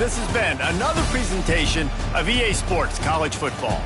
this has been another presentation of EA Sports College Football.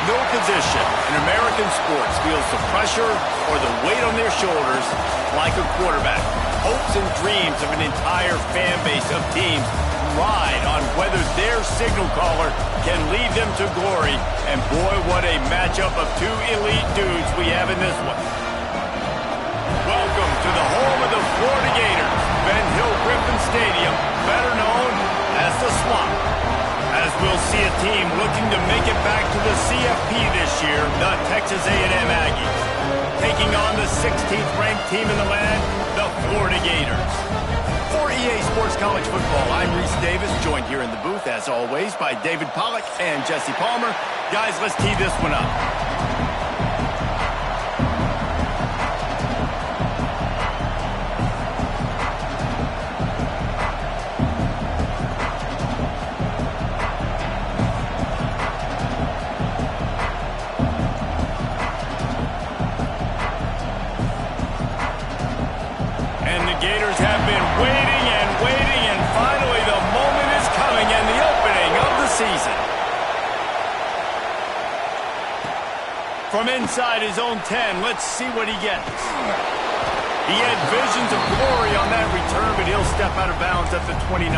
No position in American sports feels the pressure or the weight on their shoulders like a quarterback. Hopes and dreams of an entire fan base of teams ride on whether their signal caller can lead them to glory. And boy, what a matchup of two elite dudes we have in this one. Welcome to the home of the Florida Gators, Ben Hill Griffin Stadium, better known as the Swamp. As we'll see a team looking to make it back to the CFP this year, the Texas A&M Aggies, taking on the 16th ranked team in the land, the Florida Gators. For EA Sports College Football, I'm Reese Davis, joined here in the booth, as always, by David Pollack and Jesse Palmer. Guys, let's tee this one up. From inside his own 10, let's see what he gets. He had visions of glory on that return, but he'll step out of bounds at the 29.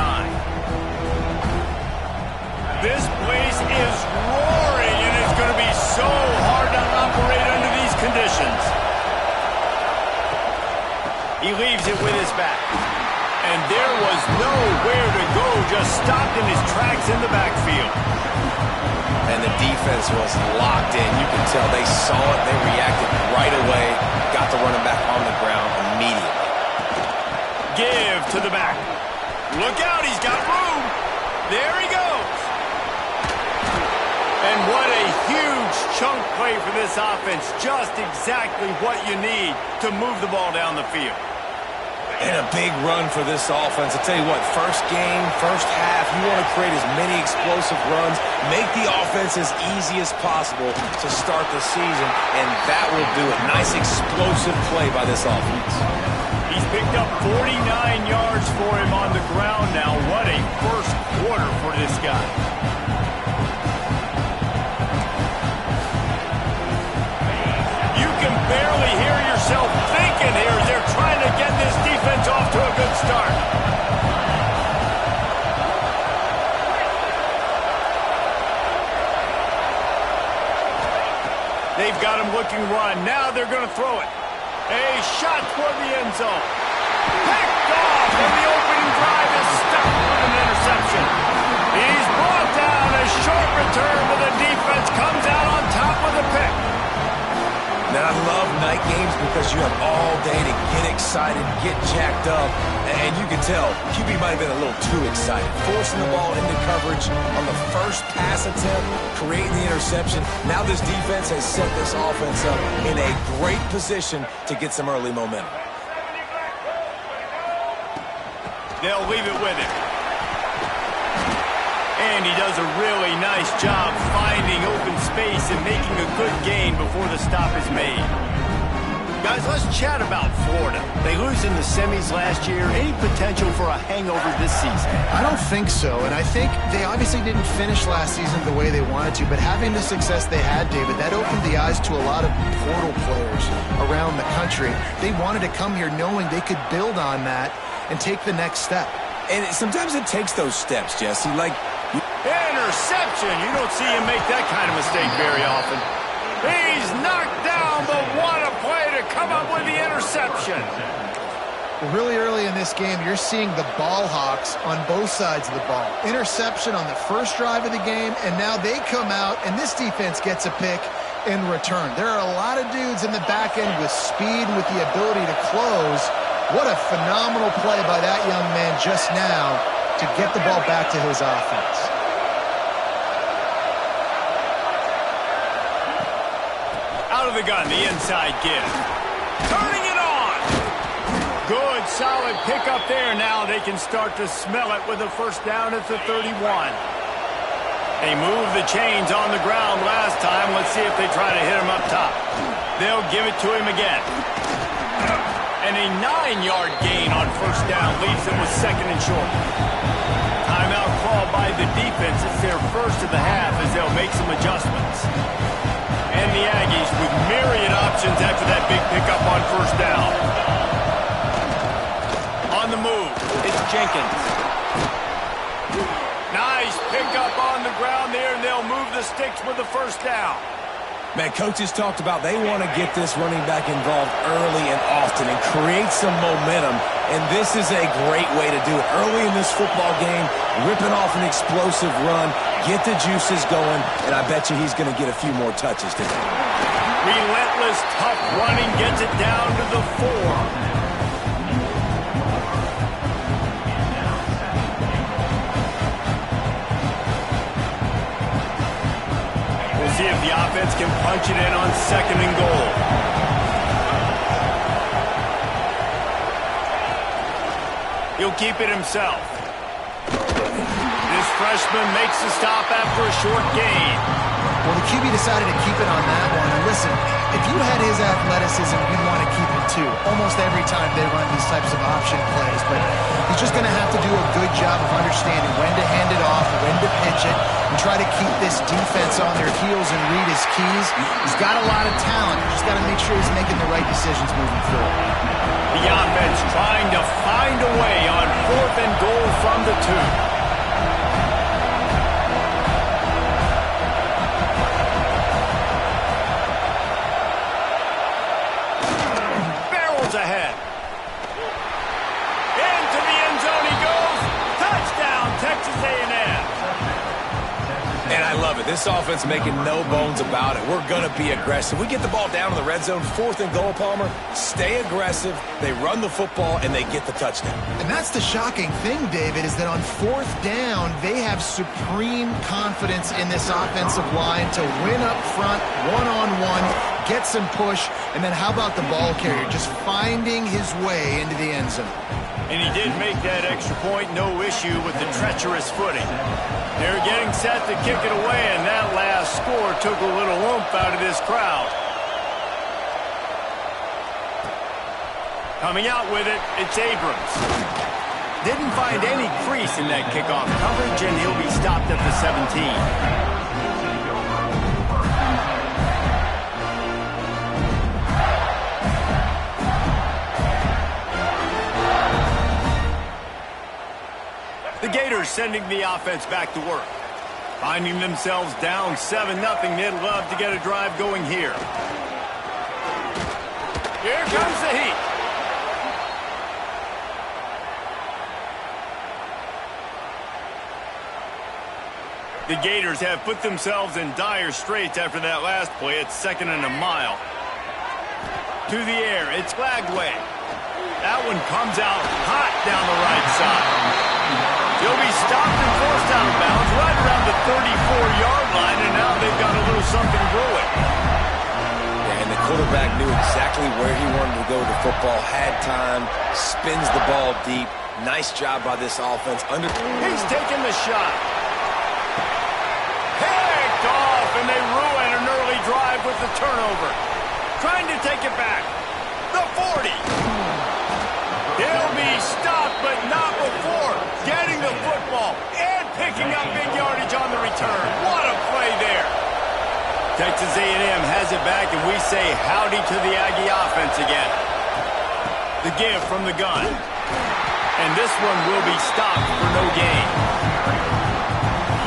This place is roaring, and it's going to be so hard to operate under these conditions. He leaves it with his back. And there was nowhere to go, just stopped in his tracks in the backfield. And the defense was locked in. You can tell they saw it, they reacted right away, got the running back on the ground immediately. Give to the back. Look out, he's got room. There he goes. And what a huge chunk play for this offense. Just exactly what you need to move the ball down the field. And a big run for this offense. I'll tell you what, first game, first half, you want to create as many explosive runs, make the offense as easy as possible to start the season, and that will do it. Nice explosive play by this offense. He's picked up 49 yards for him on the ground now. What a first quarter for this guy. You can barely hear yourself thinking here as they're trying to get this defense off to a good start. They've got him looking run. Now they're going to throw it. A shot toward the end zone. Picked off, and the opening drive is stopped with an interception. He's brought down. A short return, but the defense comes out on top with a pick. Now, I love night games because you have all day to get excited, get jacked up, and you can tell QB might have been a little too excited. Forcing the ball into coverage on the first pass attempt, creating the interception. Now this defense has set this offense up in a great position to get some early momentum. They'll leave it with him. And he does a really nice job finding open space and making a good gain before the stop is made. Guys, let's chat about Florida. They lose in the semis last year. Any potential for a hangover this season? I don't think so, and I think they obviously didn't finish last season the way they wanted to, but having the success they had, David, that opened the eyes to a lot of portal players around the country. They wanted to come here knowing they could build on that and take the next step. And sometimes it takes those steps, Jesse. Like, interception. You don't see him make that kind of mistake very often. He's knocked down, but what a play to come up with the interception. Really early in this game, you're seeing the ball hawks on both sides of the ball. Interception on the first drive of the game, and now they come out, and this defense gets a pick in return. There are a lot of dudes in the back end with speed, with the ability to close. What a phenomenal play by that young man just now to get the ball back to his offense. Out of the gun, the inside give. Turning it on. Good, solid pickup there. Now they can start to smell it with a first down at the 31. They moved the chains on the ground last time. Let's see if they try to hit him up top. They'll give it to him again. And a 9-yard gain on first down leaves them with second and short. Timeout called by the defense. It's their first of the half as they'll make some adjustments. And the Aggies with myriad options after that big pickup on first down. On the move, it's Jenkins. Nice pickup on the ground there, and they'll move the sticks with the first down. Man, coaches talked about they want to get this running back involved early and often and create some momentum, and this is a great way to do it. Early in this football game, ripping off an explosive run, get the juices going, and I bet you he's going to get a few more touches today. Relentless, tough running gets it down to the 4. See if the offense can punch it in on second and goal. He'll keep it himself. This freshman makes the stop after a short gain. Well, the QB decided to keep it on that one. And listen, if you had his athleticism, you'd want to keep it too. Almost every time they run these types of option plays. But he's just going to have to do a good job of understanding when to hand it off, when to pitch it and try to keep this defense on their heels and read his keys. He's got a lot of talent. He's got to make sure he's making the right decisions moving forward. The offense trying to find a way on 4th and goal from the 2. Ahead. Into the end zone he goes. Touchdown, Texas A&M. And I love it. This offense making no bones about it. We're going to be aggressive. We get the ball down in the red zone, 4th and goal, Palmer. Stay aggressive. They run the football, and they get the touchdown. And that's the shocking thing, David, is that on 4th down, they have supreme confidence in this offensive line to win up front, one-on-one, get some push, and then how about the ball carrier just finding his way into the end zone? And he did make that extra point, no issue with the treacherous footing. They're getting set to kick it away, and that last score took a little oomph out of this crowd. Coming out with it, it's Abrams. Didn't find any crease in that kickoff coverage, and he'll be stopped at the 17. The Gators sending the offense back to work. Finding themselves down 7-0. They'd love to get a drive going here. Here comes the heat. The Gators have put themselves in dire straits after that last play. It's 2nd and a mile. To the air, it's Glagway. That one comes out hot down the right side. He'll be stopped and forced out of bounds right around the 34-yard line, and now they've got a little something brewing. Yeah, and the quarterback knew exactly where he wanted to go with the football, had time, spins the ball deep. Nice job by this offense. He's taking the shot. Picked off, and they ruin an early drive with the turnover. Trying to take it back. The 40. He'll be stopped, but not before getting the football and picking up big yardage on the return. What a play there. Texas A&M has it back, and we say howdy to the Aggie offense again. The give from the gun. And this one will be stopped for no gain.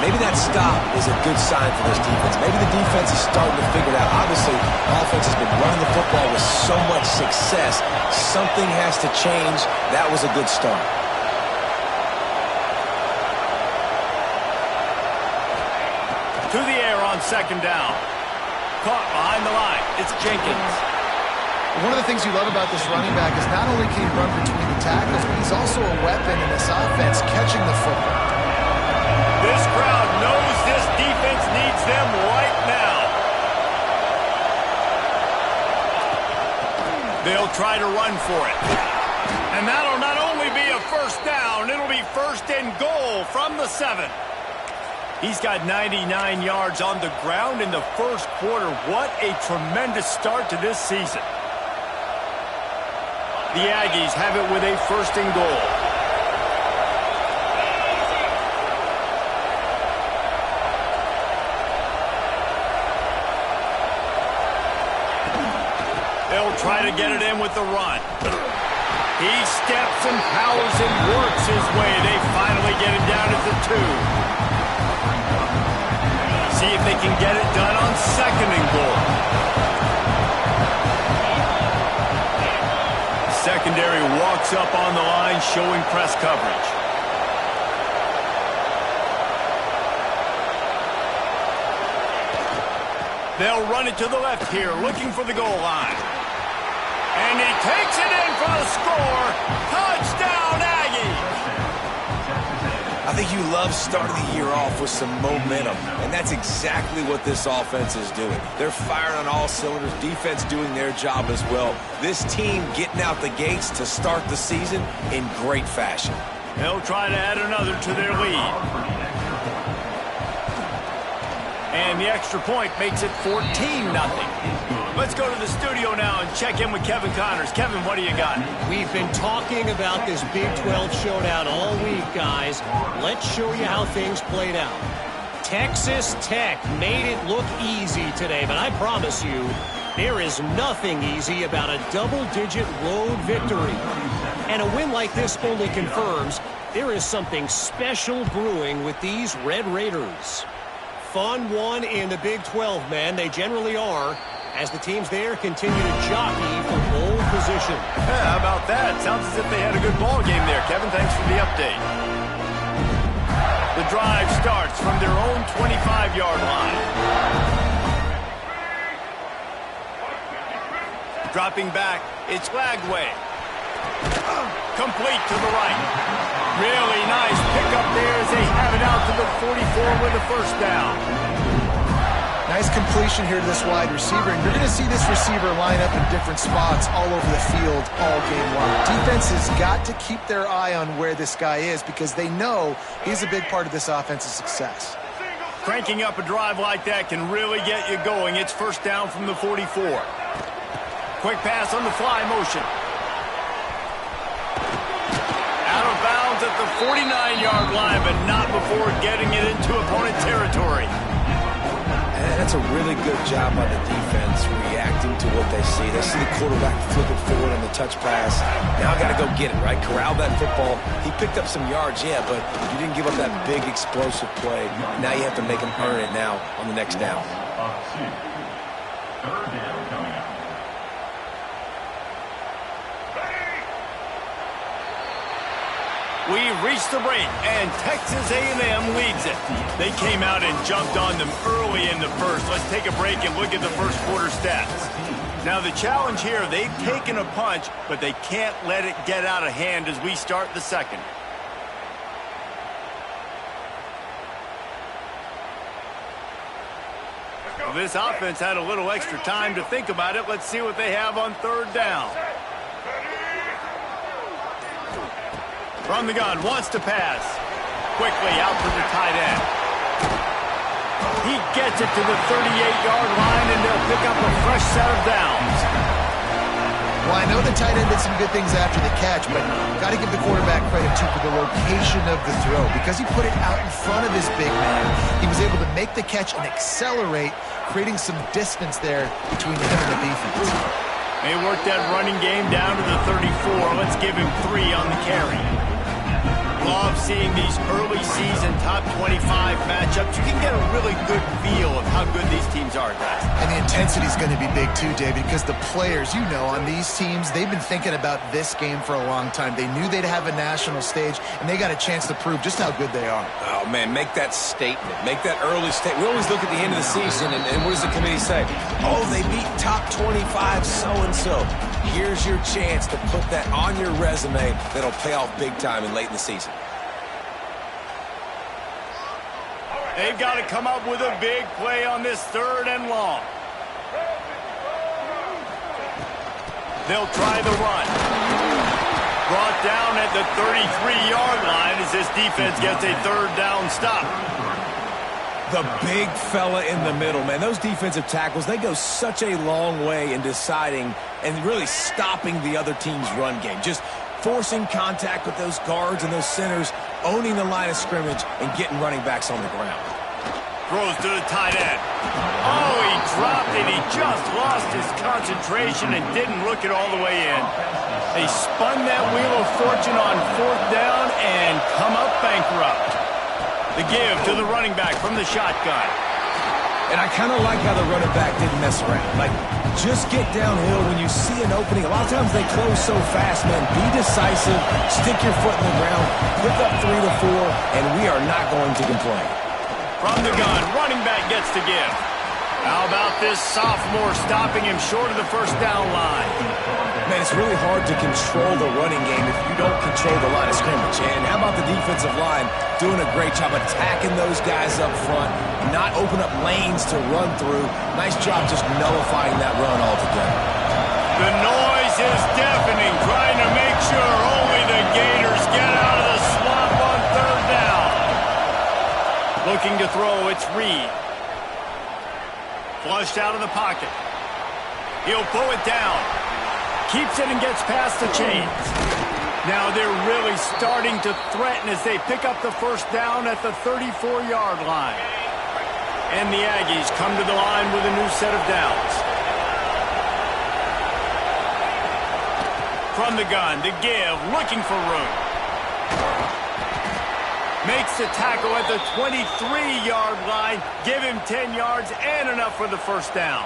Maybe that stop is a good sign for this defense. Maybe the defense is starting to figure it out. Obviously, the offense has been running the football with so much success. Something has to change. That was a good start. To the air on 2nd down. Caught behind the line. It's Jenkins. One of the things you love about this running back is not only can he run between the tackles, but he's also a weapon in this offense catching the football. This crowd knows this defense needs them right now. They'll try to run for it. And that'll not only be a 1st down, it'll be 1st and goal from the 7. He's got 99 yards on the ground in the 1st quarter. What a tremendous start to this season. The Aggies have it with a 1st and goal. They'll try to get it in with the run. He steps and powers and works his way. They finally get him down at the 2. See if they can get it done on 2nd and goal. Secondary walks up on the line, showing press coverage. They'll run it to the left here, looking for the goal line. And he takes it in for the score. Touchdown, Aggies! I think you love starting the year off with some momentum, and that's exactly what this offense is doing. They're firing on all cylinders, defense doing their job as well. This team getting out the gates to start the season in great fashion. They'll try to add another to their lead. And the extra point makes it 14-0. Let's go to the studio now and check in with Kevin Connors. Kevin, what do you got? We've been talking about this Big 12 showdown all week, guys. Let's show you how things played out. Texas Tech made it look easy today, but I promise you, there is nothing easy about a double-digit road victory. And a win like this only confirms there is something special brewing with these Red Raiders. Fun one in the Big 12, man. They generally are, as the teams there continue to jockey for bowl position. Yeah, how about that? Sounds as if they had a good ball game there. Kevin, thanks for the update. The drive starts from their own 25-yard line. Dropping back, it's Lagway. Complete to the right. Really nice pickup there as they have it out to the 44 with a first down. Nice completion here to this wide receiver, and you're going to see this receiver line up in different spots all over the field all game long. Defense has got to keep their eye on where this guy is because they know he's a big part of this offense's success. Cranking up a drive like that can really get you going. It's first down from the 44. Quick pass on the fly motion. Out of bounds at the 49-yard line, but not before getting it into opponent territory. And that's a really good job by the defense reacting to what they see. They see the quarterback flip it forward on the touch pass. Now I got to go get it, right? Corral that football. He picked up some yards, yeah, but you didn't give up that big explosive play. Now you have to make him earn it now on the next down. Third down coming up. We've reached the break, and Texas A&M leads it. They came out and jumped on them early in the first. Let's take a break and look at the first quarter stats. Now, the challenge here, they've taken a punch, but they can't let it get out of hand as we start the second. Well, this offense had a little extra time to think about it. Let's see what they have on third down. From the gun, wants to pass. Quickly out to the tight end. He gets it to the 38-yard line, and they'll pick up a fresh set of downs. Well, I know the tight end did some good things after the catch, but got to give the quarterback credit, too, for the location of the throw. Because he put it out in front of his big man, he was able to make the catch and accelerate, creating some distance there between him and the defense. They worked that running game down to the 34. Let's give him 3 on the carry. Love seeing these early season top 25 matchups. You can get a really good feel of how good these teams are, guys. And the intensity is going to be big too, David, because the players, you know, on these teams, they've been thinking about this game for a long time. They knew they'd have a national stage, and they got a chance to prove just how good they are. Oh, man, make that statement. Make that early statement. We always look at the end of the season, and what does the committee say? Oh, they beat top 25 so-and-so. Here's your chance to put that on your resume that'll pay off big time and late in the season. They've got to come up with a big play on this third and long. They'll try the run. Brought down at the 33-yard line as this defense gets a third down stop. The big fella in the middle, man. Those defensive tackles, they go such a long way in deciding and really stopping the other team's run game. Just forcing contact with those guards and those centers, owning the line of scrimmage, and getting running backs on the ground. Throws to the tight end. Oh, he dropped it. He just lost his concentration and didn't look it all the way in. They spun that wheel of fortune on fourth down and come up bankrupt. The give to the running back from the shotgun. And I kind of like how the running back didn't mess around. Like, just get downhill when you see an opening. A lot of times they close so fast, man. Be decisive, stick your foot in the ground, pick up 3 to 4, and we are not going to complain. From the gun, running back gets the give. How about this sophomore stopping him short of the first down line? Man, it's really hard to control the running game if you don't control the line of scrimmage. And how about the defensive line doing a great job attacking those guys up front, not open up lanes to run through. Nice job just nullifying that run altogether. The noise is deafening, trying to make sure only the Gators get out of the swamp on third down. Looking to throw, it's Reed. Flushed out of the pocket. He'll pull it down. Keeps it and gets past the chains. Now they're really starting to threaten as they pick up the first down at the 34-yard line. And the Aggies come to the line with a new set of downs. From the gun to give, looking for room. Makes the tackle at the 23-yard line. Give him 10 yards and enough for the first down.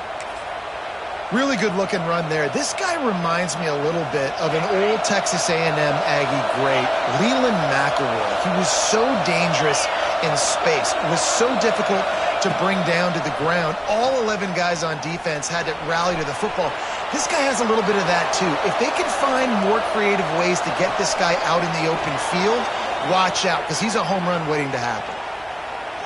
Really good-looking run there. This guy reminds me a little bit of an old Texas A&M Aggie great, Leland McElroy. He was so dangerous in space. It was so difficult to bring down to the ground. All 11 guys on defense had to rally to the football. This guy has a little bit of that, too. If they can find more creative ways to get this guy out in the open field, watch out, because he's a home run waiting to happen.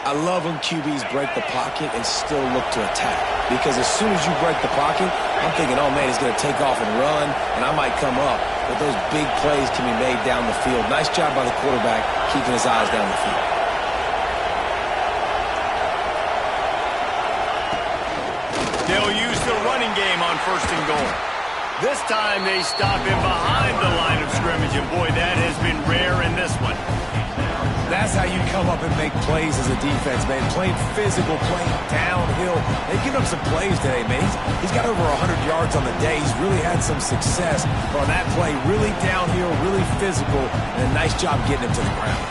I love when QBs break the pocket and still look to attack. Because as soon as you break the pocket, I'm thinking, oh, man, he's going to take off and run, and I might come up. But those big plays can be made down the field. Nice job by the quarterback keeping his eyes down the field. They'll use the running game on 1st and goal. This time they stop him behind the line of scrimmage, and boy, that has been rare in this one. That's how you come up and make plays as a defense, man. Playing physical, playing downhill. They've given up some plays today, man. He's got over 100 yards on the day. He's really had some success. But on that play, really downhill, really physical, and a nice job getting him to the ground.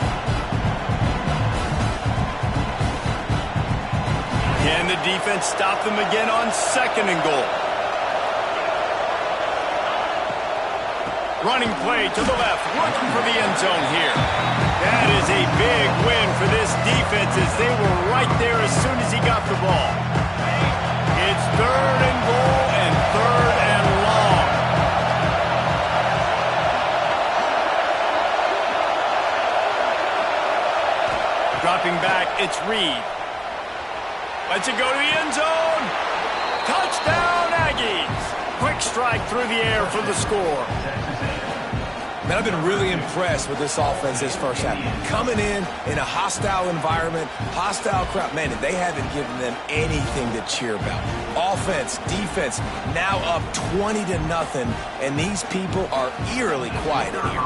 Can the defense stop them again on 2nd and goal? Running play to the left, looking for the end zone here. That is a big win for this defense as they were right there as soon as he got the ball. It's 3rd and goal and 3rd and long. Dropping back, it's Reed. Lets it go to the end zone. Touchdown, Aggies. Quick strike through the air for the score. Man, I've been really impressed with this offense this first half. Coming in a hostile environment, hostile crowd. Man, they haven't given them anything to cheer about. Offense, defense, now up 20-0, and these people are eerily quiet in here.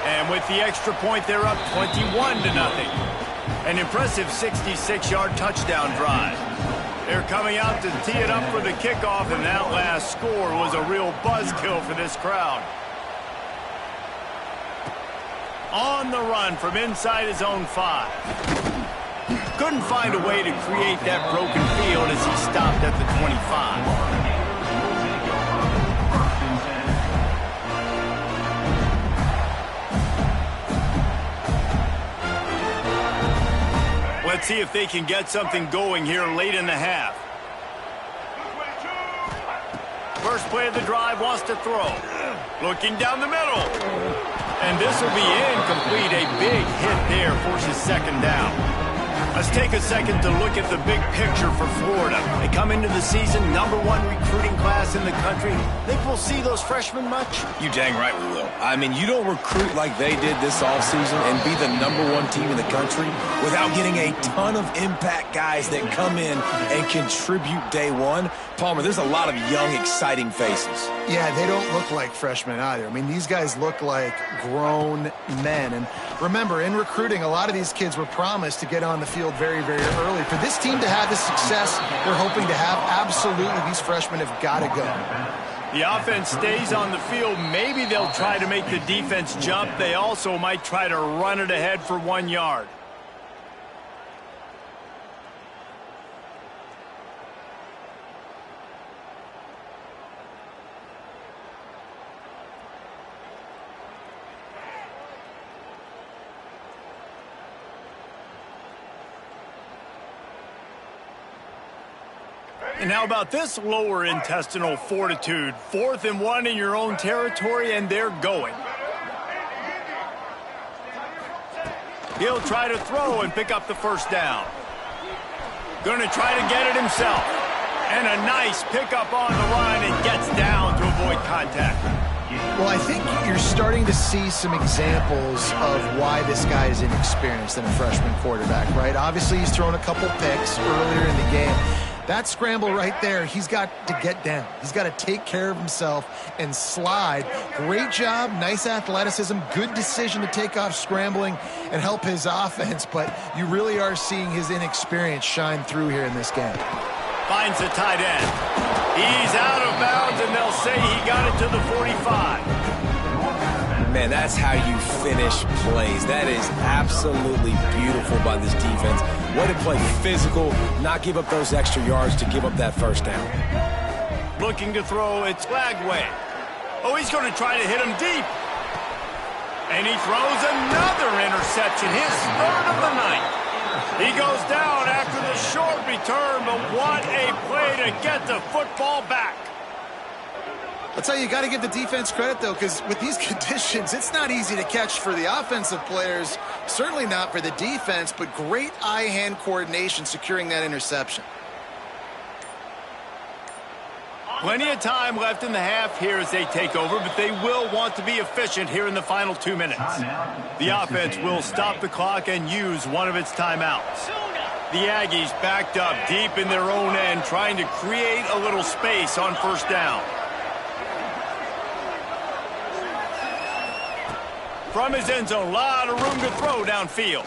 And with the extra point, they're up 21-0. An impressive 66-yard touchdown drive. They're coming out to tee it up for the kickoff, and that last score was a real buzzkill for this crowd. On the run from inside his own 5. Couldn't find a way to create that broken field as he stopped at the 25. Let's see if they can get something going here late in the half. First play of the drive, wants to throw. Looking down the middle. And this will be incomplete. A big hit there forces 2nd down. Let's take a second to look at the big picture for Florida. They come into the season #1 recruiting class in the country. Think we'll see those freshmen much? You dang right we will. I mean, you don't recruit like they did this offseason and be the #1 team in the country without getting a ton of impact guys that come in and contribute day one. Palmer, there's a lot of young, exciting faces. Yeah, they don't look like freshmen either. I mean, these guys look like grown men. And remember, in recruiting, a lot of these kids were promised to get on the field very, very early. For this team to have the success they're hoping to have, absolutely, these freshmen have got to go. The offense stays on the field. Maybe they'll try to make the defense jump. They also might try to run it ahead for 1 yard. And how about this lower intestinal fortitude? 4th and 1 in your own territory, and they're going. He'll try to throw and pick up the first down. Going to try to get it himself. And a nice pickup on the run and gets down to avoid contact. Well, I think you're starting to see some examples of why this guy is inexperienced in a freshman quarterback, right? Obviously, he's thrown a couple picks earlier in the game. That scramble right there, he's got to get down. He's got to take care of himself and slide. Great job, nice athleticism, good decision to take off scrambling and help his offense, but you really are seeing his inexperience shine through here in this game. Finds the tight end. He's out of bounds, and they'll say he got it to the 45. Man, that's how you finish plays. That is absolutely beautiful by this defense. Way to play physical, not give up those extra yards to give up that first down. Looking to throw, it's Lagway. Oh, he's going to try to hit him deep. And he throws another interception, his third of the night. He goes down after the short return, but what a play to get the football back. I'll tell you, you got to give the defense credit, though, because with these conditions, it's not easy to catch for the offensive players, certainly not for the defense, but great eye-hand coordination securing that interception. Plenty of time left in the half here as they take over, but they will want to be efficient here in the final 2 minutes. The offense will stop the clock and use one of its timeouts. The Aggies backed up deep in their own end, trying to create a little space on first down. From his end zone, a lot of room to throw downfield.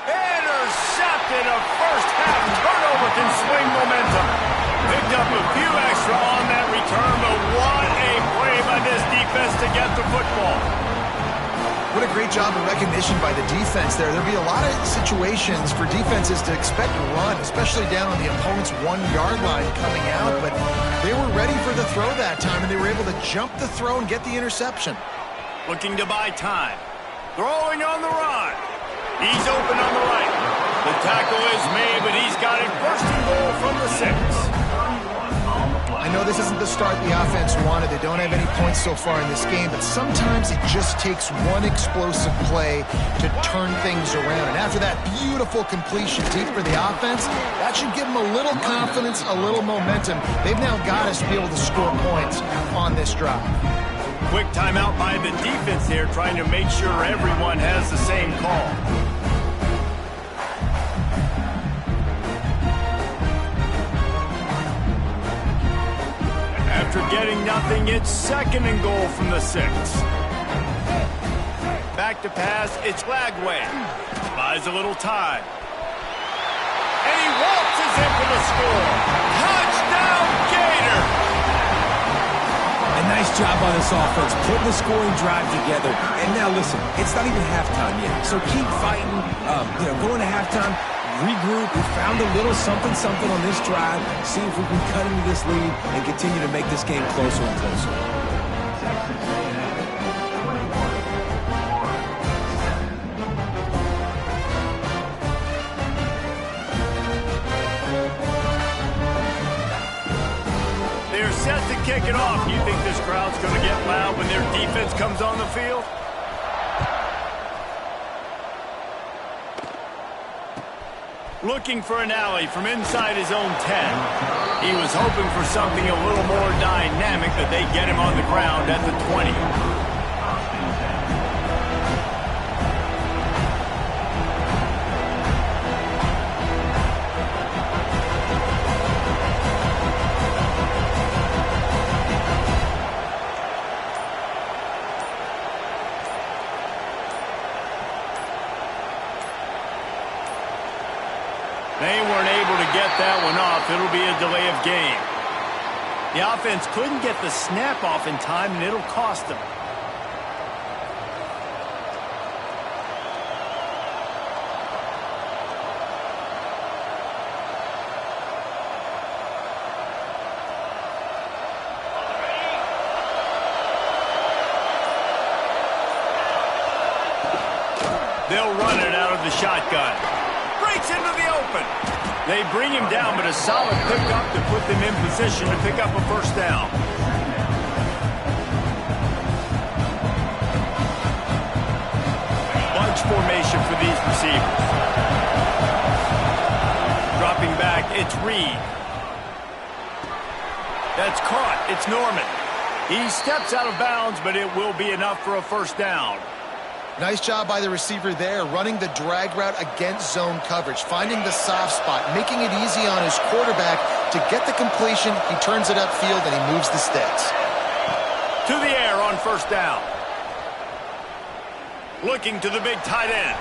Intercepted, a first half turnover can swing momentum. Picked up a few extra on that return, but what a play by this defense to get the football. What a great job of recognition by the defense there. There'll be a lot of situations for defenses to expect to run, especially down on the opponent's 1-yard line coming out, but they were ready for the throw that time, and they were able to jump the throw and get the interception. Looking to buy time. Throwing on the run. He's open on the right. The tackle is made, but he's got it first and goal from the 6. I know this isn't the start the offense wanted. They don't have any points so far in this game, but sometimes it just takes one explosive play to turn things around. And after that beautiful completion deep for the offense, that should give them a little confidence, a little momentum. They've now got us to be able to score points on this drive. Quick timeout by the defense there, trying to make sure everyone has the same call. After getting nothing, it's second and goal from the 6. Back to pass, it's Lagway. Buys a little time. And he waltzes in for the score. Touchdown, Gator! A nice job on this offense, putting the scoring drive together. And now listen, it's not even halftime yet, so keep fighting. Going to halftime, regroup. We found a little something on this drive. See if we can cut into this lead and continue to make this game closer and closer. They're set to kick it off. You think this crowd's going to get loud when their defense comes on the field? Looking for an alley from inside his own 10. He was hoping for something a little more dynamic, but they get him on the ground at the 20. They weren't able to get that one off. It'll be a delay of game. The offense couldn't get the snap off in time, and it'll cost them. They'll run it out of the shotgun. Breaks into the open. They bring him down, but a solid pickup to put them in position to pick up a first down. Bunch formation for these receivers. Dropping back, it's Reed. That's caught. It's Norman. He steps out of bounds, but it will be enough for a first down. Nice job by the receiver there, running the drag route against zone coverage, finding the soft spot, making it easy on his quarterback to get the completion. He turns it upfield, and he moves the sticks. To the air on first down. Looking to the big tight end.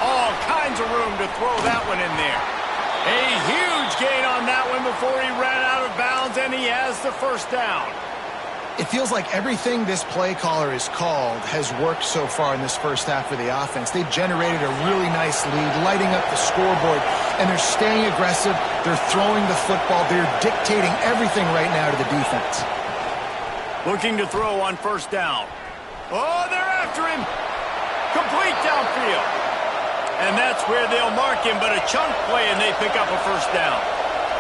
All kinds of room to throw that one in there. A huge gain on that one before he ran out of bounds, and he has the first down. It feels like everything this play caller has called has worked so far in this first half of the offense. They've generated a really nice lead, lighting up the scoreboard, and they're staying aggressive. They're throwing the football. They're dictating everything right now to the defense. Looking to throw on first down. Oh, they're after him. Complete downfield. And that's where they'll mark him, but a chunk play, and they pick up a first down.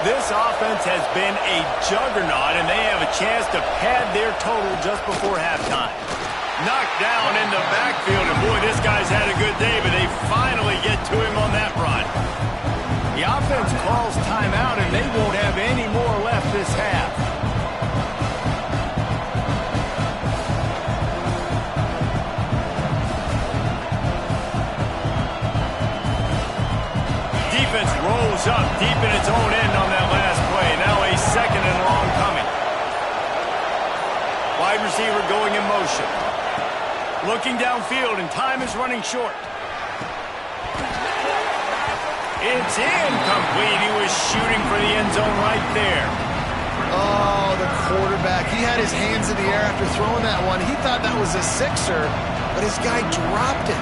This offense has been a juggernaut, and they have a chance to pad their total just before halftime. Knocked down in the backfield, and boy, this guy's had a good day, but they finally get to him on that run. The offense calls timeout, and they won't have any more left this half. Defense rolls up deep in its own end on that last play. Now a second and long coming. Wide receiver going in motion. Looking downfield, and time is running short. It's incomplete. He was shooting for the end zone right there. Oh, the quarterback. He had his hands in the air after throwing that one. He thought that was a sixer, but his guy dropped it.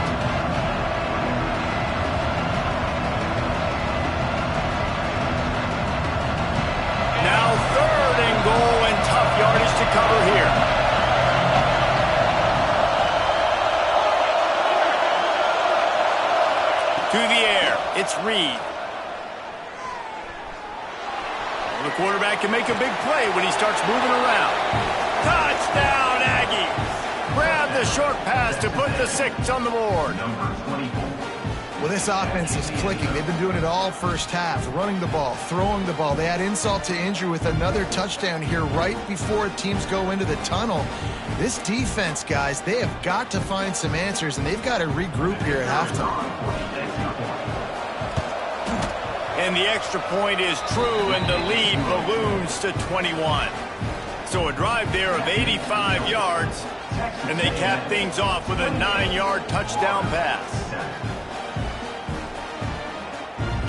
Goal and tough yardage to cover here. To the air, it's Reed. Well, the quarterback can make a big play when he starts moving around. Touchdown, Aggies! Grab the short pass to put the 6 on the board. Well, this offense is clicking. They've been doing it all first half, running the ball, throwing the ball. They add insult to injury with another touchdown here right before teams go into the tunnel. This defense, guys, they have got to find some answers, and they've got to regroup here at halftime. And the extra point is true, and the lead balloons to 21. So a drive there of 85 yards, and they cap things off with a 9-yard touchdown pass.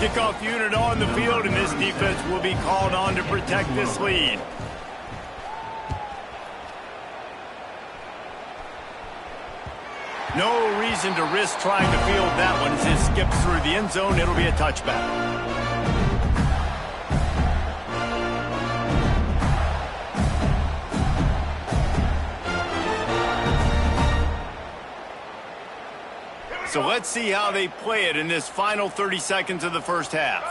Kickoff unit on the field, and this defense will be called on to protect this lead. No reason to risk trying to field that one as it skips through the end zone. It'll be a touchback. So let's see how they play it in this final 30 seconds of the first half.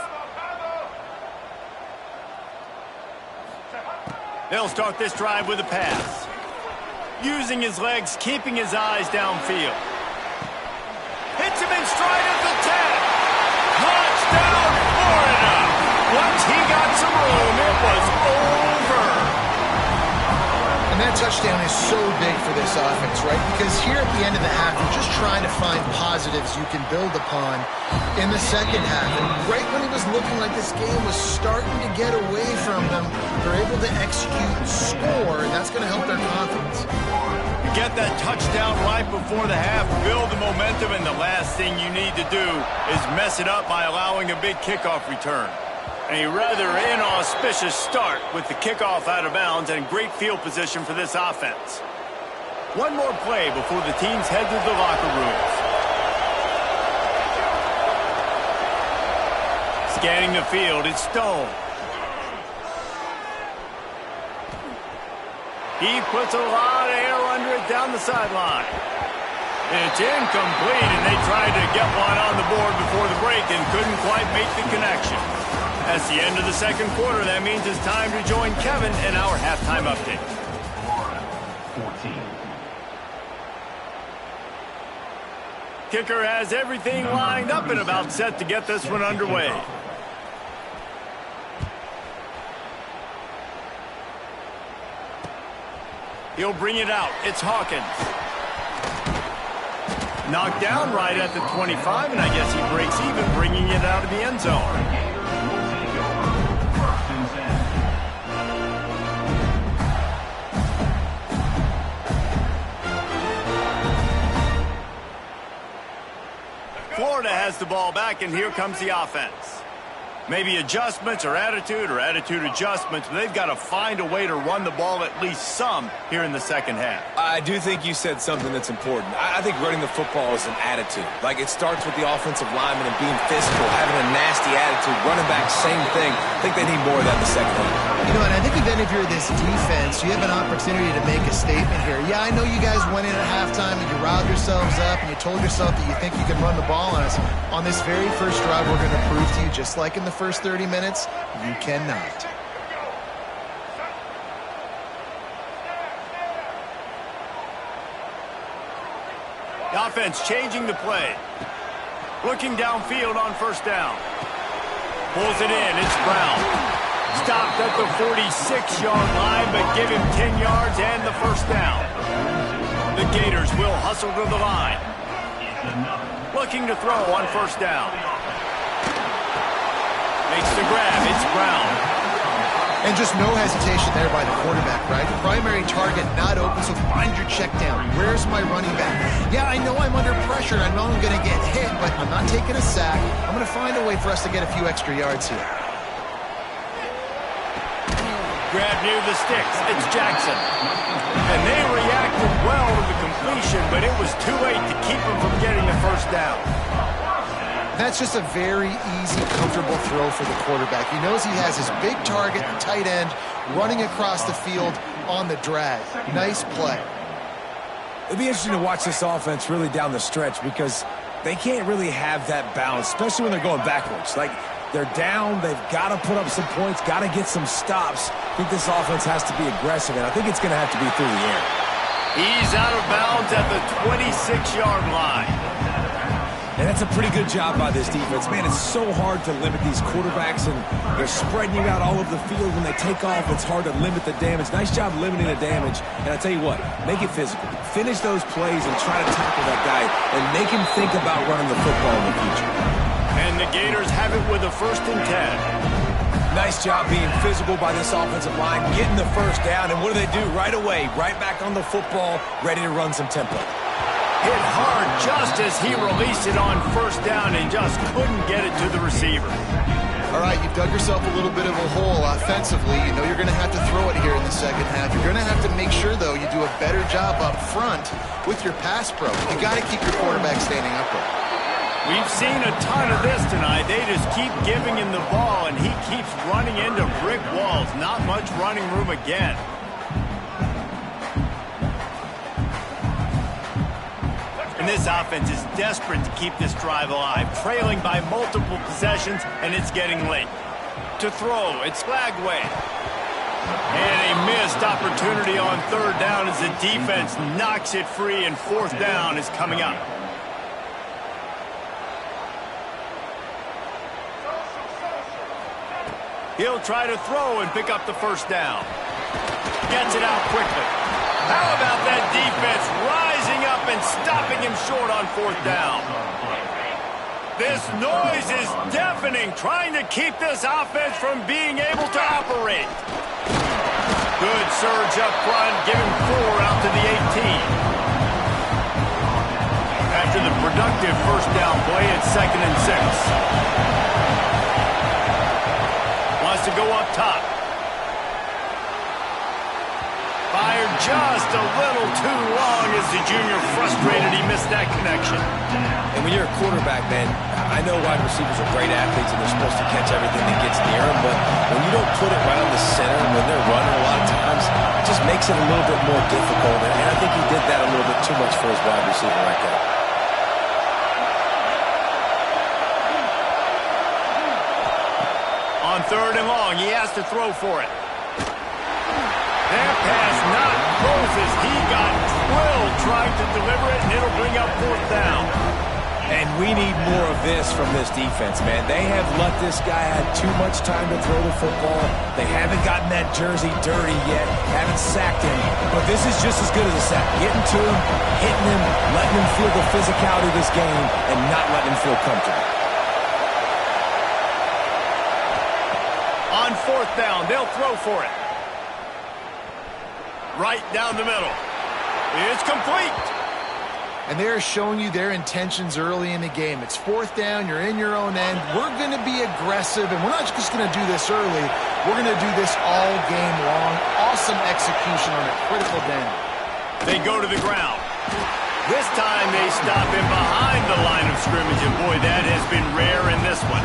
They'll start this drive with a pass. Using his legs, keeping his eyes downfield. Hits him in stride at the 10. Touchdown, Florida! Once he got some room, it was over. And that touchdown is so big for this offense, right? Because here at the end of the half, you're just trying to find positives you can build upon in the second half. And right when it was looking like this game was starting to get away from them, they're able to execute and score, and that's going to help their confidence. You get that touchdown right before the half, build the momentum, and the last thing you need to do is mess it up by allowing a big kickoff return. A rather inauspicious start with the kickoff out of bounds and great field position for this offense. One more play before the teams head to the locker rooms. Scanning the field, it's Stone. He puts a lot of air under it down the sideline. It's incomplete, and they tried to get one on the board before the break and couldn't quite make the connection. That's the end of the second quarter. That means it's time to join Kevin in our halftime update. Kicker has everything lined up and about set to get this one underway. He'll bring it out. It's Hawkins. Knocked down right at the 25, and I guess he breaks even, bringing it out of the end zone. Florida has the ball back, and here comes the offense. Maybe adjustments or attitude adjustments, but they've got to find a way to run the ball at least some here in the second half. I do think you said something that's important. I think running the football is an attitude. Like, it starts with the offensive lineman and being physical, having a nasty attitude. Running back, same thing. I think they need more of that in the second half. You know, and I think even if you're this defense, you have an opportunity to make a statement here. Yeah, I know you guys went in at halftime and you riled yourselves up and you told yourself that you think you can run the ball on us. On this very first drive, we're going to prove to you, just like in the first 30 minutes, you cannot. The offense changing the play. Looking downfield on first down. Pulls it in. It's Brown. Stopped at the 46-yard line, but give him 10 yards and the first down. The Gators will hustle to the line. Looking to throw on first down. Makes the grab. It's Brown. And just no hesitation there by the quarterback, right? Primary target not open, so find your check down. Where's my running back? Yeah, I know I'm under pressure, and I know I'm going to get hit, but I'm not taking a sack. I'm going to find a way for us to get a few extra yards here. Grab near the sticks. It's Jackson. And they reacted well to the completion, but it was too late to keep him from getting the first down. That's just a very easy, comfortable throw for the quarterback. He knows he has his big target, the tight end, running across the field on the drag. Nice play. It'll be interesting to watch this offense really down the stretch because they can't really have that balance, especially when they're going backwards. Like, they're down, they've got to put up some points, got to get some stops. I think this offense has to be aggressive, and I think it's going to have to be through the air. He's out of bounds at the 26-yard line. And that's a pretty good job by this defense. Man, it's so hard to limit these quarterbacks, and they're spreading you out all over the field. When they take off, it's hard to limit the damage. Nice job limiting the damage. And I tell you what, make it physical. Finish those plays and try to tackle that guy and make him think about running the football in the future. And the Gators have it with a 1st and 10. Nice job being physical by this offensive line, getting the first down. And what do? Right away, right back on the football, ready to run some tempo. Hit hard just as he released it on first down and just couldn't get it to the receiver. All right, you've dug yourself a little bit of a hole offensively. You know you're going to have to throw it here in the second half. You're going to have to make sure, though, you do a better job up front with your pass pro. You got to keep your quarterback standing upright. We've seen a ton of this tonight. They just keep giving him the ball, and he keeps running into brick walls. Not much running room again. And this offense is desperate to keep this drive alive, trailing by multiple possessions, and it's getting late. To throw, it's Flagway. And a missed opportunity on third down as the defense knocks it free, and fourth down is coming up. He'll try to throw and pick up the first down. Gets it out quickly. How about that defense rising up and stopping him short on fourth down? This noise is deafening, trying to keep this offense from being able to operate. Good surge up front, giving 4 out to the 18. After the productive first down play, it's 2nd and 6. Wants to go up top. Fired just a little too long as the junior frustrated. He missed that connection. And when you're a quarterback, man, I know wide receivers are great athletes and they're supposed to catch everything that gets near them, but when you don't put it right on the center and when they're running a lot of times, it just makes it a little bit more difficult. And I think he did that a little bit too much for his wide receiver right there. On 3rd and long, he has to throw for it. That pass not close as he got drilled trying to deliver it, and it'll bring up fourth down. And we need more of this from this defense, man. They have let this guy have too much time to throw the football. They haven't gotten that jersey dirty yet, haven't sacked him. But this is just as good as a sack. Getting to him, hitting him, letting him feel the physicality of this game, and not letting him feel comfortable. On fourth down, they'll throw for it. Right down the middle. It's complete. And they're showing you their intentions early in the game. It's fourth down. You're in your own end. We're going to be aggressive, and we're not just going to do this early. We're going to do this all game long. Awesome execution on a critical down. They go to the ground. This time they stop him behind the line of scrimmage, and boy, that has been rare in this one.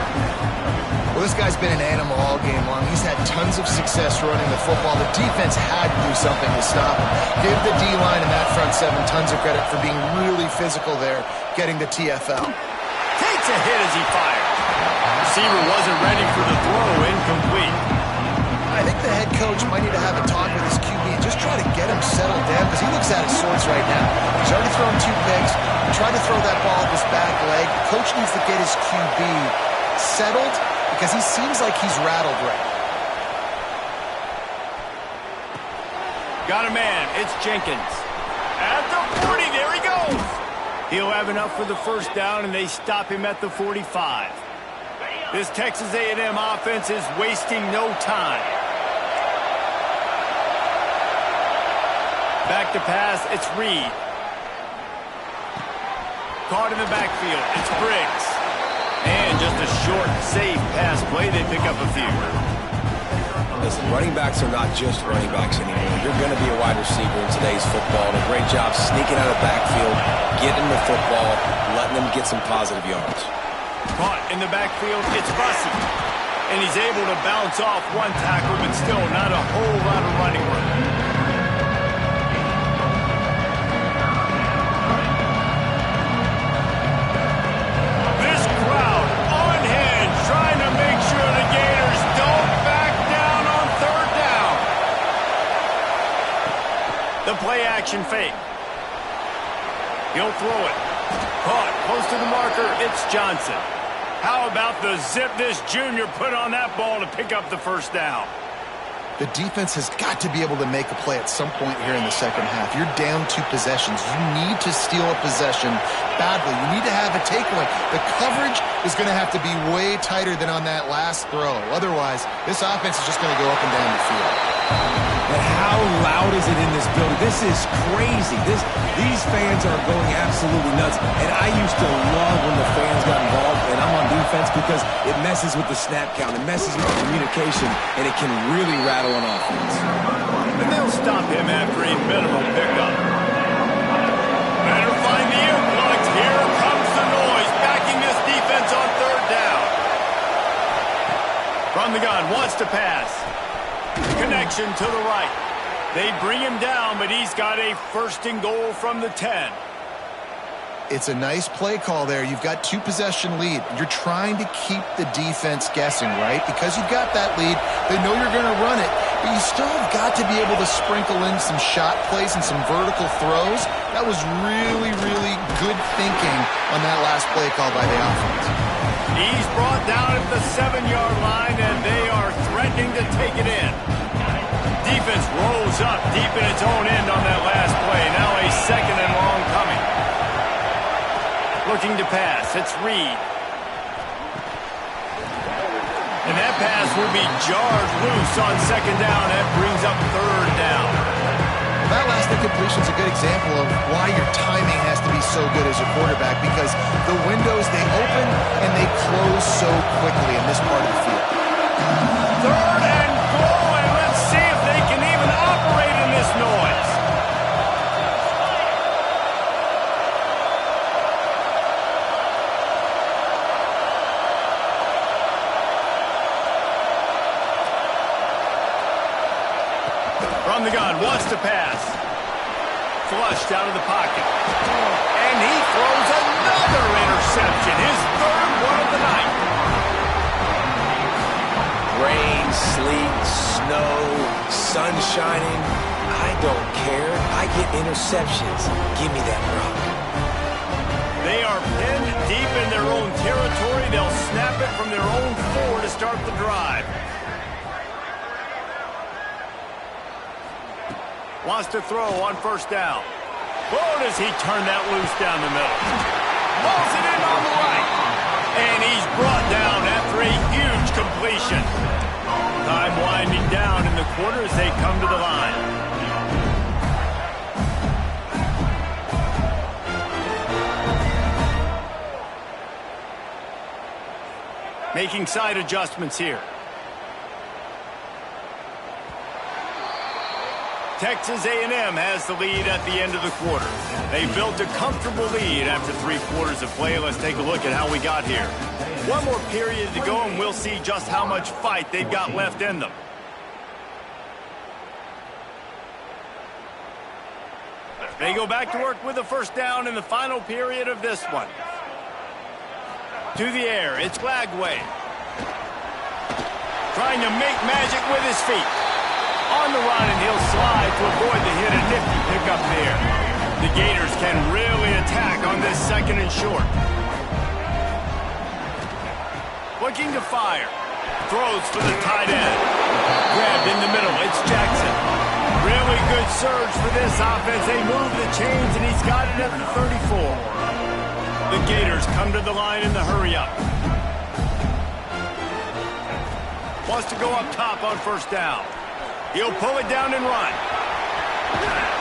Well, this guy's been an animal all game long. He's had tons of success running the football. The defense had to do something to stop him. Give the D-line and that front seven tons of credit for being really physical there, getting the TFL. Takes a hit as he fires. Receiver wasn't ready for the throw, incomplete. I think the head coach might need to have a talk with his QB and just try to get him settled down because he looks out of sorts right now. He's already thrown 2 picks. He tried to throw that ball with his back leg. The coach needs to get his QB settled because he seems like he's rattled right now. Got a man. It's Jenkins. At the 40, there he goes. He'll have enough for the first down, and they stop him at the 45. This Texas A&M offense is wasting no time. Back to pass, it's Reed. Caught in the backfield, it's Briggs. And just a short, safe pass play, they pick up a few. Listen, running backs are not just running backs anymore. You're going to be a wide receiver in today's football. And a great job sneaking out of the backfield, getting the football, letting them get some positive yards. Caught in the backfield, it's Bussey. And he's able to bounce off one tackle, but still not a whole lot of running room. This crowd on hand, trying to make sure the Gators don't back down on third down. The play action fake. He'll throw it. Caught close to the marker, it's Johnson. How about the zip this junior put on that ball to pick up the first down? The defense has got to be able to make a play at some point here in the second half. You're down 2 possessions. You need to steal a possession badly. You need to have a takeaway. The coverage is going to have to be way tighter than on that last throw. Otherwise, this offense is just going to go up and down the field. But how loud is it in this building? This is crazy. These fans are going absolutely nuts. And I used to love when the fans got involved, and I'm on defense because it messes with the snap count. It messes with the communication, and it can really rattle an offense. And they'll stop him after a minimal pickup. Better find the earplugs. Here comes the noise, backing this defense on third down. From the gun, wants to pass. Connection to the right. They bring him down, but he's got a first and goal from the 10. It's a nice play call there. You've got 2 possession lead. You're trying to keep the defense guessing, right? Because you've got that lead, they know you're going to run it, but you still have got to be able to sprinkle in some shot plays and some vertical throws. That was really, really good thinking on that last play call by the offense. He's brought down at the 7-yard line, and they are threatening to take it in. Defense rolls up deep in its own end on that last play. Now a second and long coming. Looking to pass, it's Reed. And that pass will be jarred loose on second down. That brings up third down. That last incompletion is a good example of why your timing has to be so good as a quarterback, because the windows, they open and they close so quickly in this part of the field. Third and goal, and let's see if they can even operate in this noise. From the gun, wants to pass. Flushed out of the pocket. And he throws another interception. His third one of the night. Rain, sleet, snow, sun shining. I don't care. I get interceptions. Give me that rock. They are pinned deep territory. They'll snap it from their own 4 to start the drive. Wants to throw on first down. Oh, does he turn that loose down the middle. Balls it in on the right. And he's brought down after a huge completion. Time winding down in the quarter as they come to the line. Making side adjustments here. Texas A&M has the lead at the end of the quarter. They built a comfortable lead after 3 quarters of play. Let's take a look at how we got here. One more period to go, and we'll see just how much fight they've got left in them. They go back to work with a first down in the final period of this one. To the air, it's Glagway. Trying to make magic with his feet. On the run, and he'll slide to avoid the hit. A nifty pickup there. The Gators can really attack on this 2nd and short. Looking to fire. Throws for the tight end. Grabbed in the middle. It's Jackson. Really good surge for this offense. They move the chains, and he's got it at the 34. The Gators come to the line in the hurry-up. Wants to go up top on first down. He'll pull it down and run.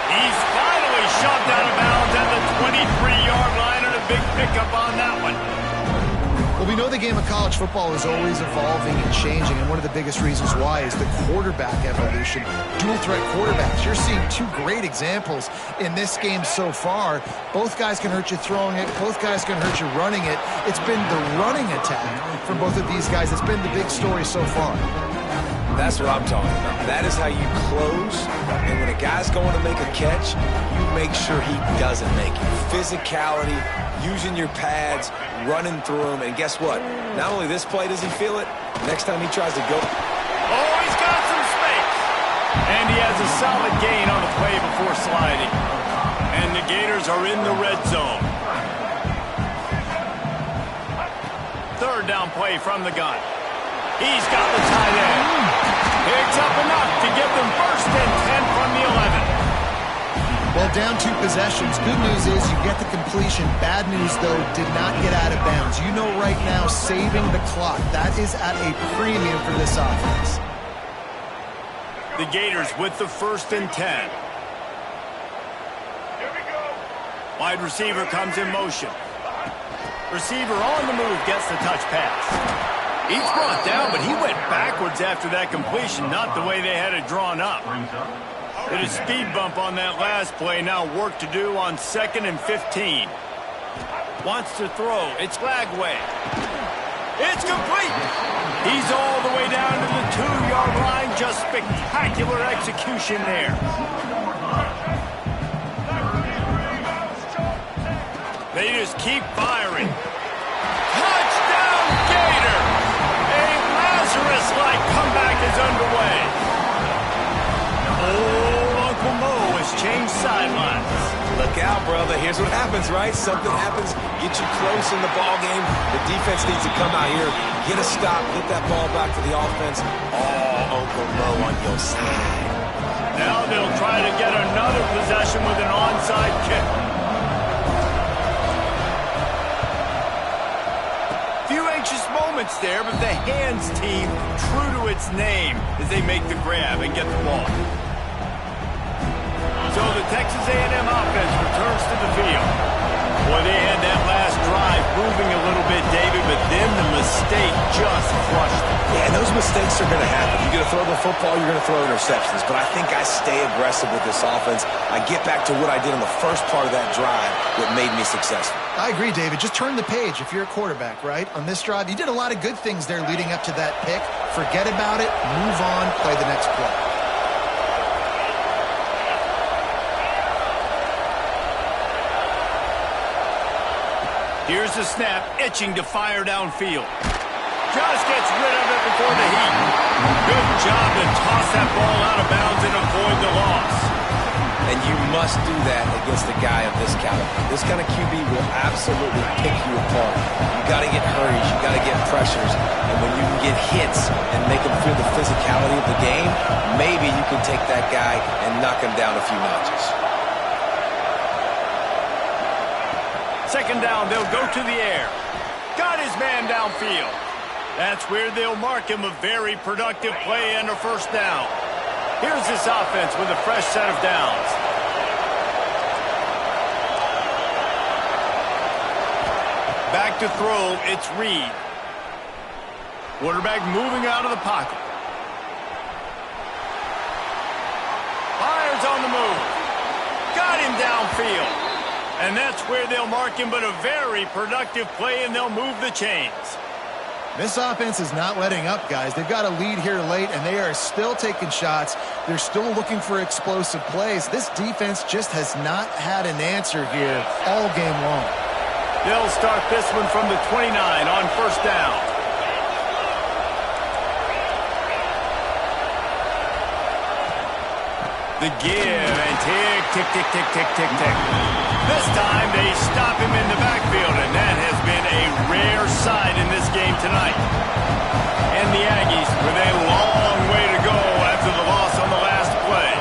He's finally shoved out of bounds at the 23-yard line, and a big pickup on that one. Well, we know the game of college football is always evolving and changing, and one of the biggest reasons why is the quarterback evolution. Dual-threat quarterbacks. You're seeing 2 great examples in this game so far. Both guys can hurt you throwing it. Both guys can hurt you running it. It's been the running attack from both of these guys that's been the big story so far. That's what I'm talking about. That is how you close. And when a guy's going to make a catch, you make sure he doesn't make it. Physicality, using your pads, running through them. And guess what? Not only this play does he feel it, next time he tries to go. Oh, he's got some space. And he has a solid gain on the play before sliding. And the Gators are in the red zone. 3rd down play from the gun. He's got the tight end. Picks up enough to give them 1st and 10 from the 11. Well, down 2 possessions. Good news is you get the completion. Bad news, though, did not get out of bounds. You know right now, saving the clock. That is at a premium for this offense. The Gators with the 1st and 10. Wide receiver comes in motion. Receiver on the move gets the touch pass. He's brought down, but he went backwards after that completion, not the way they had it drawn up. Did a speed bump on that last play, now work to do on 2nd and 15. Wants to throw, it's Glagway. It's complete! He's all the way down to the 2-yard line, just spectacular execution there. They just keep firing. Touchdown, Gator! Lazarus-like comeback is underway. Oh, Uncle Mo has changed sidelines. Look out, brother. Here's what happens, right? Something happens, get you close in the ball game. The defense needs to come out here, get a stop, get that ball back to the offense. Oh, Uncle Mo on your side. Now they'll try to get another possession with an onside kick. Moments there, but the hands team true to its name as they make the grab and get the ball. So the Texas A&M offense returns to the field. Boy, they had that last drive moving a little bit, David, but then the mistake just crushed them. Yeah, and those mistakes are going to happen. You're going to throw the football, you're going to throw interceptions. But I think I stay aggressive with this offense. I get back to what I did on the first part of that drive that made me successful. I agree, David. Just turn the page if you're a quarterback, right? On this drive, you did a lot of good things there leading up to that pick. Forget about it, move on, play the next play. Here's the snap, itching to fire downfield. Just gets rid of it before the heat. Good job to toss that ball out of bounds and avoid the loss. And you must do that against a guy of this caliber. This kind of QB will absolutely pick you apart. You got to get hurt get hits and make them feel the physicality of the game, maybe you can take that guy and knock him down a few notches. Second down, they'll go to the air. Got his man downfield. That's where they'll mark him a very productive play and a first down. Here's this offense with a fresh set of downs. Back to throw, it's Reed. Quarterback moving out of the pocket. Fires on the move. Got him downfield. And that's where they'll mark him, but a very productive play, and they'll move the chains. This offense is not letting up, guys. They've got a lead here late, and they are still taking shots. They're still looking for explosive plays. This defense just has not had an answer here all game long. They'll start this one from the 29 on first down. The give and tick, tick, tick, tick, tick, tick, tick. This time they stop him in the backfield, and that has been a rare sight in this game tonight. And the Aggies with a long way to go after the loss on the last play.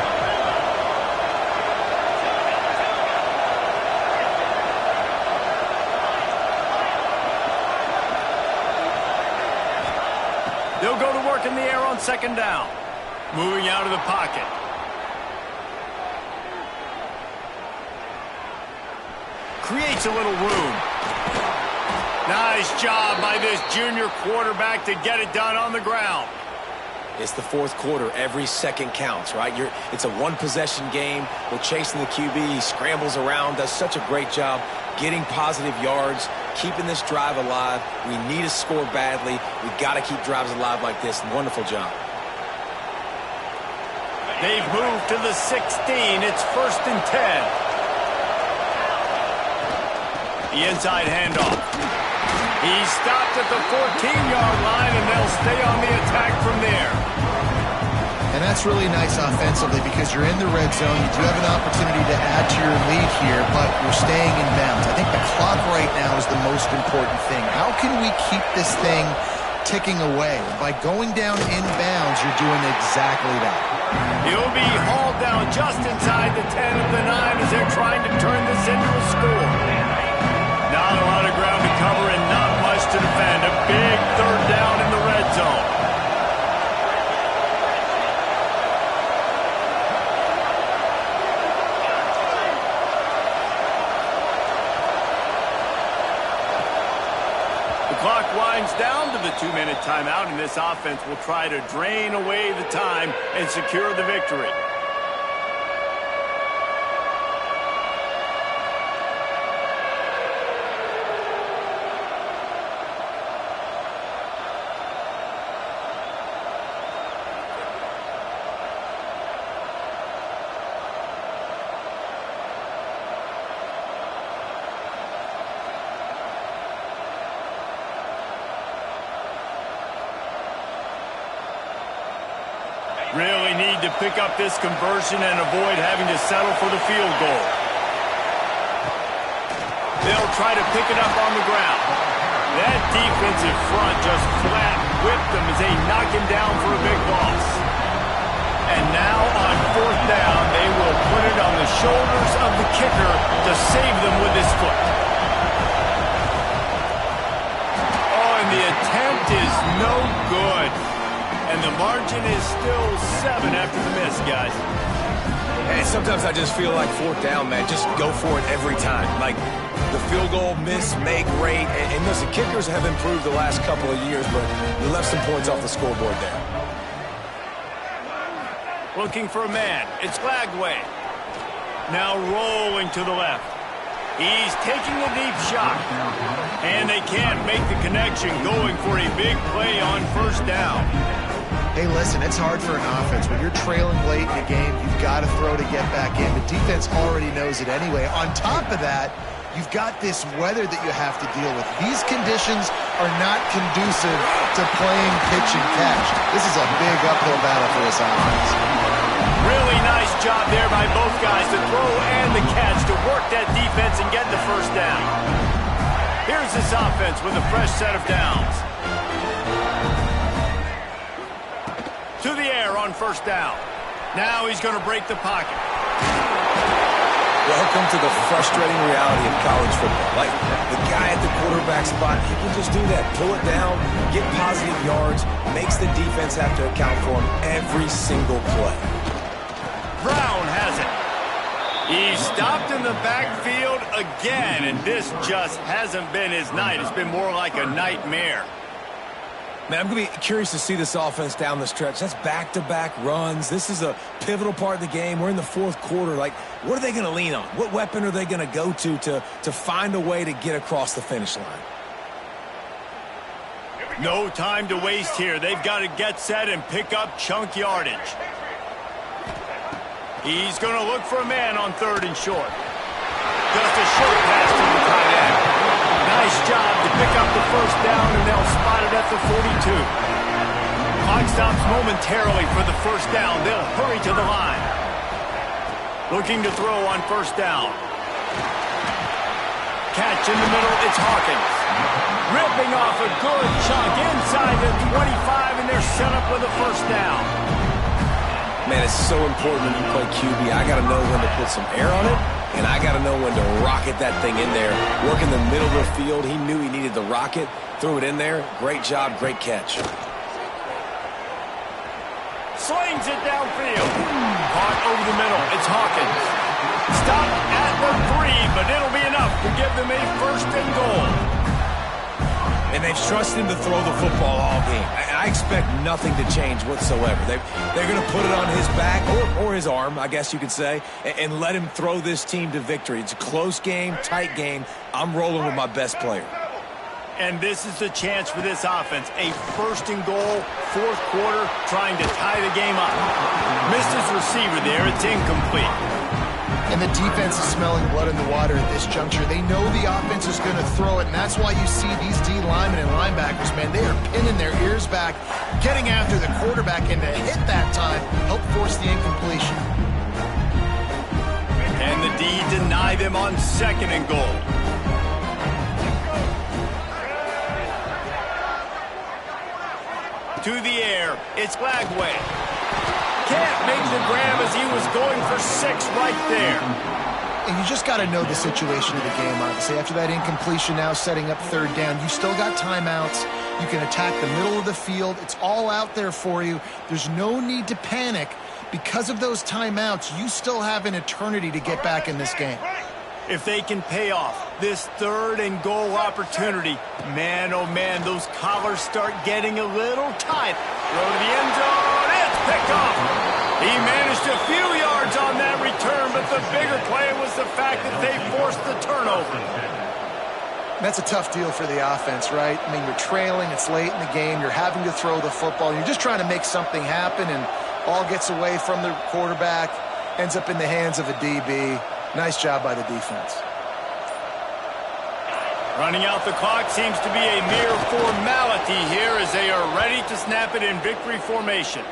They'll go to work in the air on second down. Moving out of the pocket. Creates a little room. Nice job by this junior quarterback to get it done on the ground. It's the fourth quarter. Every second counts, right? It's a one-possession game. We're chasing the QB. He scrambles around, does such a great job getting positive yards, keeping this drive alive. We need to score badly. We've got to keep drives alive like this. Wonderful job. They've moved to the 16. It's 1st and 10. The inside handoff. He's stopped at the 14-yard line, and they'll stay on the attack from there. And that's really nice offensively because you're in the red zone. You do have an opportunity to add to your lead here, but you're staying in bounds. I think the clock right now is the most important thing. How can we keep this thing ticking away? By going down in bounds, you're doing exactly that. He'll be hauled down just inside the 10 of the 9 as they're trying to turn this into a score. Not a lot of ground to cover and not much to defend. A big third down in the red zone. The clock winds down to the 2-minute timeout, and this offense will try to drain away the time and secure the victory. Really need to pick up this conversion and avoid having to settle for the field goal. They'll try to pick it up on the ground. That defensive front just flat whipped them as they knock him down for a big loss. And now on fourth down, they will put it on the shoulders of the kicker to save them with his foot. Oh, and the attempt is no good. And the margin is still 7 after the miss, guys. And sometimes I just feel like fourth down, man. Just go for it every time. Like the field goal, miss, make, rate. And listen, kickers have improved the last couple of years, but you left some points off the scoreboard there. Looking for a man. It's Glagway. Now rolling to the left. He's taking a deep shot. And they can't make the connection, going for a big play on first down. Hey, listen, it's hard for an offense. When you're trailing late in a game, you've got to throw to get back in. The defense already knows it anyway. On top of that, you've got this weather that you have to deal with. These conditions are not conducive to playing pitch and catch. This is a big uphill battle for this offense. Really nice job there by both guys, the throw and the catch, to work that defense and get the first down. Here's this offense with a fresh set of downs. To the air on first down. Now he's going to break the pocket. Welcome to the frustrating reality of college football. Like, the guy at the quarterback spot, he can just do that. Pull it down, get positive yards, makes the defense have to account for him every single play. Brown has it. He stopped in the backfield again, and this just hasn't been his night. It's been more like a nightmare. Man, I'm going to be curious to see this offense down the stretch. That's back-to-back runs. This is a pivotal part of the game. We're in the fourth quarter. Like, what are they going to lean on? What weapon are they going to go to find a way to get across the finish line? No time to waste here. They've got to get set and pick up chunk yardage. He's going to look for a man on third and short. Just a short pass to the tight end. Nice job to pick up the first down, and they'll spot it at the 42. Clock stops momentarily for the first down. They'll hurry to the line. Looking to throw on first down. Catch in the middle, it's Hawkins. Ripping off a good chunk inside the 25, and they're set up with a first down. Man, it's so important when you play QB. I got to know when to put some air on it, and I got to know when to rocket that thing in there. Work in the middle of the field. He knew he needed the rocket. Threw it in there. Great job, great catch. Slings it downfield. Caught over the middle. It's Hawkins. Stopped at the 3, but it'll be enough to give them a first and goal. And they've trusted him to throw the football all game. I expect nothing to change whatsoever. They're going to put it on his back, or his arm, I guess you could say, and let him throw this team to victory. It's a close game, tight game. I'm rolling with my best player. And this is the chance for this offense. A first and goal, fourth quarter, trying to tie the game up. Missed his receiver there. It's incomplete. And the defense is smelling blood in the water at this juncture. They know the offense is going to throw it, and that's why you see these D linemen and linebackers, man, they are pinning their ears back, getting after the quarterback, and to hit that time, help force the incompletion. And the D deny them on second and goal. To the air, it's Lagway. Can't make the grab as he was going for 6 right there. And you just got to know the situation of the game, obviously. After that incompletion, now setting up third down, you still got timeouts. You can attack the middle of the field. It's all out there for you. There's no need to panic. Because of those timeouts, you still have an eternity to get back in this game. If they can pay off this third and goal opportunity, man, oh man, those collars start getting a little tight. Throw to the end zone, it's picked off. He managed a few yards on that return, but the bigger play was the fact that they forced the turnover. That's a tough deal for the offense, right? I mean, you're trailing, it's late in the game, you're having to throw the football, you're just trying to make something happen, and all gets away from the quarterback, ends up in the hands of a DB. Nice job by the defense. Running out the clock seems to be a mere formality here as they are ready to snap it in victory formation.